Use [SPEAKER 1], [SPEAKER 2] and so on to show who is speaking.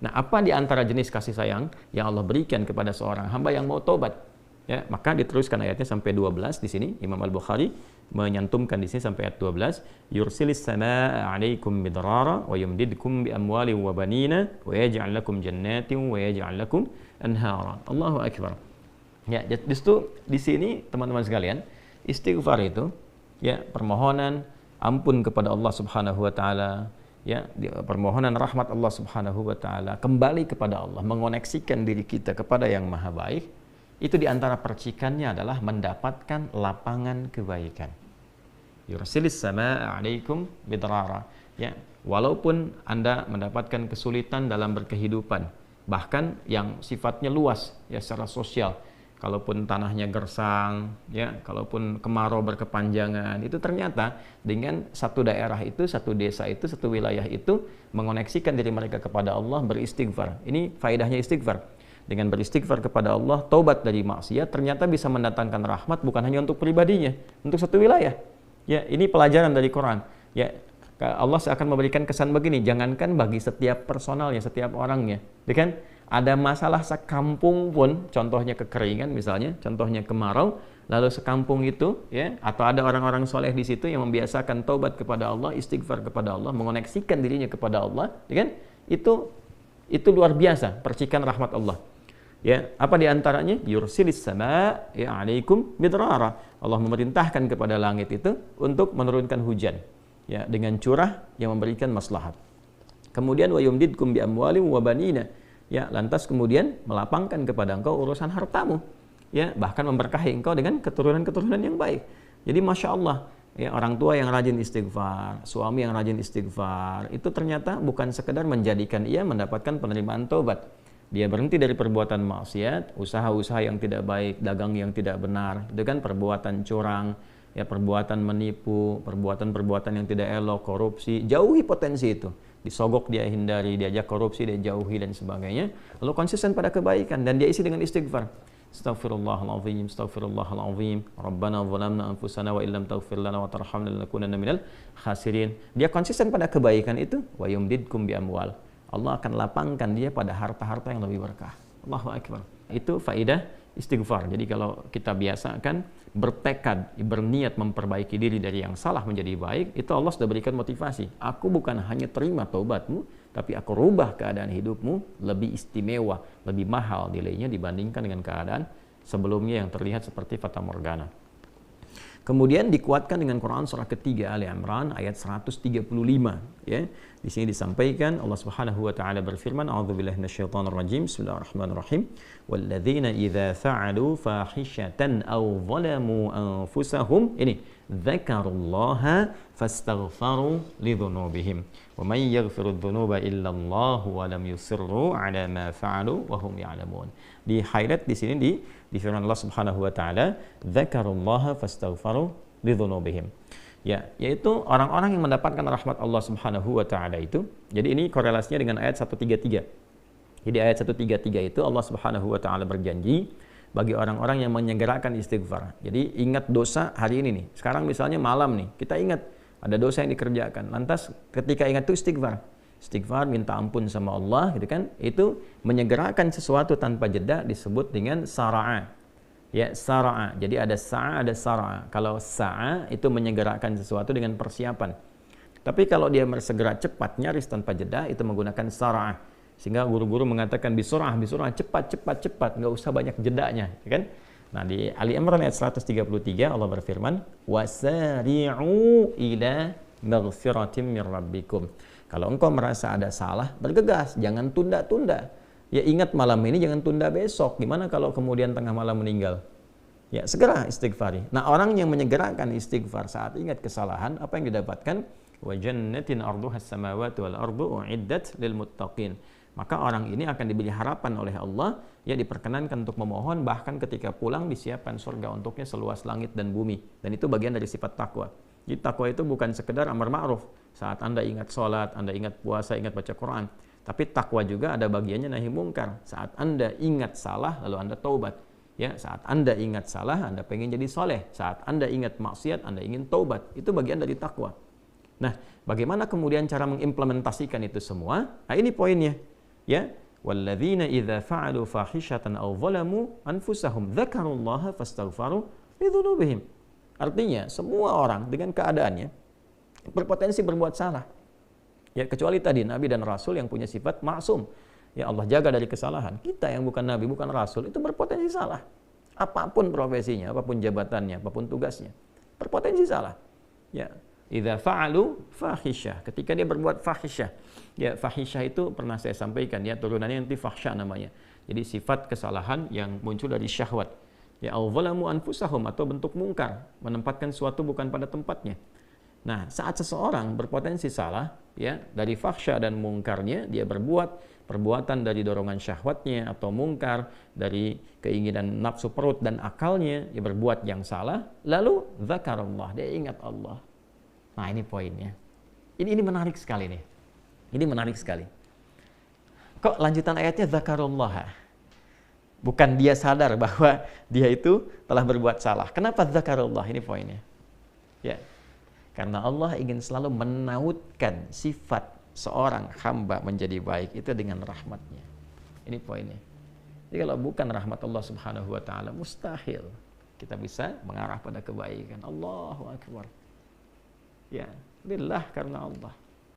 [SPEAKER 1] Nah, apa di antara jenis kasih sayang yang Allah berikan kepada seorang hamba yang mau taubat? Ya, maka diteruskan ayatnya sampai 12 di sini. Imam Al-Bukhari menyantumkan di sini sampai ayat 12, yursilis samaa 'alaikum midrara wa yumdidkum bi amwali wa banina wa yaj'al lakum jannatin wa yaj'al lakum anhara. Allahu akbar. Ya, justru di sini teman-teman sekalian, istighfar itu ya permohonan ampun kepada Allah Subhanahu wa taala, ya, permohonan rahmat Allah Subhanahu wa taala, kembali kepada Allah, mengoneksikan diri kita kepada yang maha baik. Itu di antara percikannya adalah mendapatkan lapangan kebaikan. Yursilis samaa 'alaikum bidrara. Ya, walaupun Anda mendapatkan kesulitan dalam berkehidupan, bahkan yang sifatnya luas ya secara sosial. Kalaupun tanahnya gersang, ya, kalaupun kemarau berkepanjangan, itu ternyata dengan satu daerah itu, satu desa itu, satu wilayah itu mengoneksikan diri mereka kepada Allah, beristighfar. Ini faedahnya istighfar. Dengan beristighfar kepada Allah, taubat dari maksiat, ternyata bisa mendatangkan rahmat bukan hanya untuk pribadinya, untuk satu wilayah. Ya, ini pelajaran dari Quran. Ya, Allah akan memberikan kesan begini, jangankan bagi setiap personalnya, setiap orangnya, ya kan? Ada masalah sekampung pun, contohnya kekeringan misalnya, contohnya kemarau, lalu sekampung itu, ya, atau ada orang-orang soleh di situ yang membiasakan taubat kepada Allah, istighfar kepada Allah, mengoneksikan dirinya kepada Allah, ya kan? Itu luar biasa, percikan rahmat Allah. Ya, apa di antaranya? Yursilis sama ya 'alaikum midrara. Allah memerintahkan kepada langit itu untuk menurunkan hujan, ya, dengan curah yang memberikan maslahat. Kemudian wa yumdidkum bi amwalin wa banina. Ya, lantas kemudian melapangkan kepada engkau urusan hartamu, ya, bahkan memberkahi engkau dengan keturunan-keturunan yang baik. Jadi masya Allah, ya, orang tua yang rajin istighfar, suami yang rajin istighfar, itu ternyata bukan sekedar menjadikan ia mendapatkan penerimaan taubat. Dia berhenti dari perbuatan maksiat, usaha-usaha yang tidak baik, dagang yang tidak benar, itu kan perbuatan curang, ya, perbuatan menipu, perbuatan-perbuatan yang tidak elok, korupsi, jauhi potensi itu. Disogok dia hindari, diajak korupsi dia jauhi dan sebagainya. Lalu konsisten pada kebaikan dan dia isi dengan istighfar. Astaghfirullahalazim, astaghfirullahalazim. Rabbana zalamna anfusana wa illam taghfir lana wa tarhamna lanakunanna minal khasirin. Dia konsisten pada kebaikan itu, wa yumdidkum bi amwal. Allah akan lapangkan dia pada harta-harta yang lebih berkah. Allahu akbar. Itu faidah istighfar. Jadi kalau kita biasakan bertekad, berniat memperbaiki diri dari yang salah menjadi baik, itu Allah sudah berikan motivasi. Aku bukan hanya terima taubatmu, tapi aku rubah keadaan hidupmu lebih istimewa, lebih mahal nilainya dibandingkan dengan keadaan sebelumnya yang terlihat seperti fata morgana. Kemudian dikuatkan dengan Quran surah ketiga Ali Imran ayat 135, ya. Di sini disampaikan Allah Subhanahu wa taala berfirman, a'udzubillahi minasyaitonir rajim. Bismillahirrahmanirrahim. Walladzina idza fa'alu fahishatan aw zalamu anfusahum ini dzakarullaha fastaghfaru lidzunubihim wa may yaghfiru dzunuba illa Allah wa lam yusirru 'ala ma fa'alu wa hum ya'lamun. Di highlight di sini di firman Allah Subhanahu wa taala, dzakarullaha fastaghfaru lidzunubihim. Ya, yaitu orang-orang yang mendapatkan rahmat Allah Subhanahu wa taala itu. Jadi ini korelasinya dengan ayat 133. Jadi ayat 133 itu Allah Subhanahu wa taala berjanji bagi orang-orang yang menyegerakan istighfar. Jadi ingat dosa hari ini nih. Sekarang misalnya malam nih, kita ingat ada dosa yang dikerjakan. Lantas ketika ingat itu istighfar. Istighfar, minta ampun sama Allah gitu kan. Itu menyegerakan sesuatu tanpa jeda disebut dengan sara'a. Ya, sara'a. Jadi ada sa'a, ada sara'a. Kalau sa'a itu menyegerakan sesuatu dengan persiapan. Tapi kalau dia bersegera cepat, nyaris tanpa jeda, itu menggunakan sara'a. Sehingga guru-guru mengatakan bisur'ah, cepat, nggak usah banyak jedanya, ya kan? Nah, di Ali Imran ayat 133 Allah berfirman, wasari'u ila maghfiratim mir rabbikum. Kalau engkau merasa ada salah, bergegas, jangan tunda-tunda. Ya, ingat malam ini, jangan tunda besok. Gimana kalau kemudian tengah malam meninggal? Ya, segera istighfari. Nah, orang yang menyegerakan istighfar saat ingat kesalahan, apa yang didapatkan? Wa jannatin arduhas samawati wal ardu uiddat lil muttaqin. Maka orang ini akan diberi harapan oleh Allah, ya, diperkenankan untuk memohon, bahkan ketika pulang disiapkan surga untuknya seluas langit dan bumi. Dan itu bagian dari sifat takwa. Jadi takwa itu bukan sekedar amar ma'ruf. Saat Anda ingat sholat, Anda ingat puasa, ingat baca Quran. Tapi takwa juga ada bagiannya nahi mungkar. Saat Anda ingat salah, lalu Anda taubat. Ya, saat Anda ingat salah, Anda pengen jadi soleh. Saat Anda ingat maksiat, Anda ingin taubat. Itu bagian dari takwa. Nah, bagaimana kemudian cara mengimplementasikan itu semua? Nah, ini poinnya. ya, walladzina idza fa'alu fahishatan aw zalamu anfusahum dzakarullaha fastaghfaru lidzunubihim. Artinya semua orang dengan keadaannya berpotensi berbuat salah. Ya, kecuali tadi nabi dan rasul yang punya sifat maksum. Ya, Allah jaga dari kesalahan. Kita yang bukan nabi, bukan rasul itu berpotensi salah. Apapun profesinya, apapun jabatannya, apapun tugasnya, berpotensi salah. Ya, idza fa'alu fahisyah, ketika dia berbuat fahisyah. Ya, fahisyah itu pernah saya sampaikan ya, turunannya nanti fahsya namanya. Jadi sifat kesalahan yang muncul dari syahwat. Ya, al-zalamu anfusahum, atau bentuk mungkar, menempatkan suatu bukan pada tempatnya. Nah, saat seseorang berpotensi salah, ya, dari fahsya dan mungkarnya, dia berbuat perbuatan dari dorongan syahwatnya atau mungkar, dari keinginan nafsu perut dan akalnya, dia berbuat yang salah, lalu zakarullah, dia ingat Allah. Nah, ini poinnya. Ini menarik sekali nih. Ini menarik sekali. Kok lanjutan ayatnya zakarullah? Bukan dia sadar bahwa dia itu telah berbuat salah. Kenapa zakarullah? Ini poinnya. Ya. Karena Allah ingin selalu menautkan sifat seorang hamba menjadi baik itu dengan rahmatnya. Ini poinnya. Jadi kalau bukan rahmat Allah Subhanahu wa taala, mustahil kita bisa mengarah pada kebaikan. Allahu akbar. Ya, lillah, karena Allah.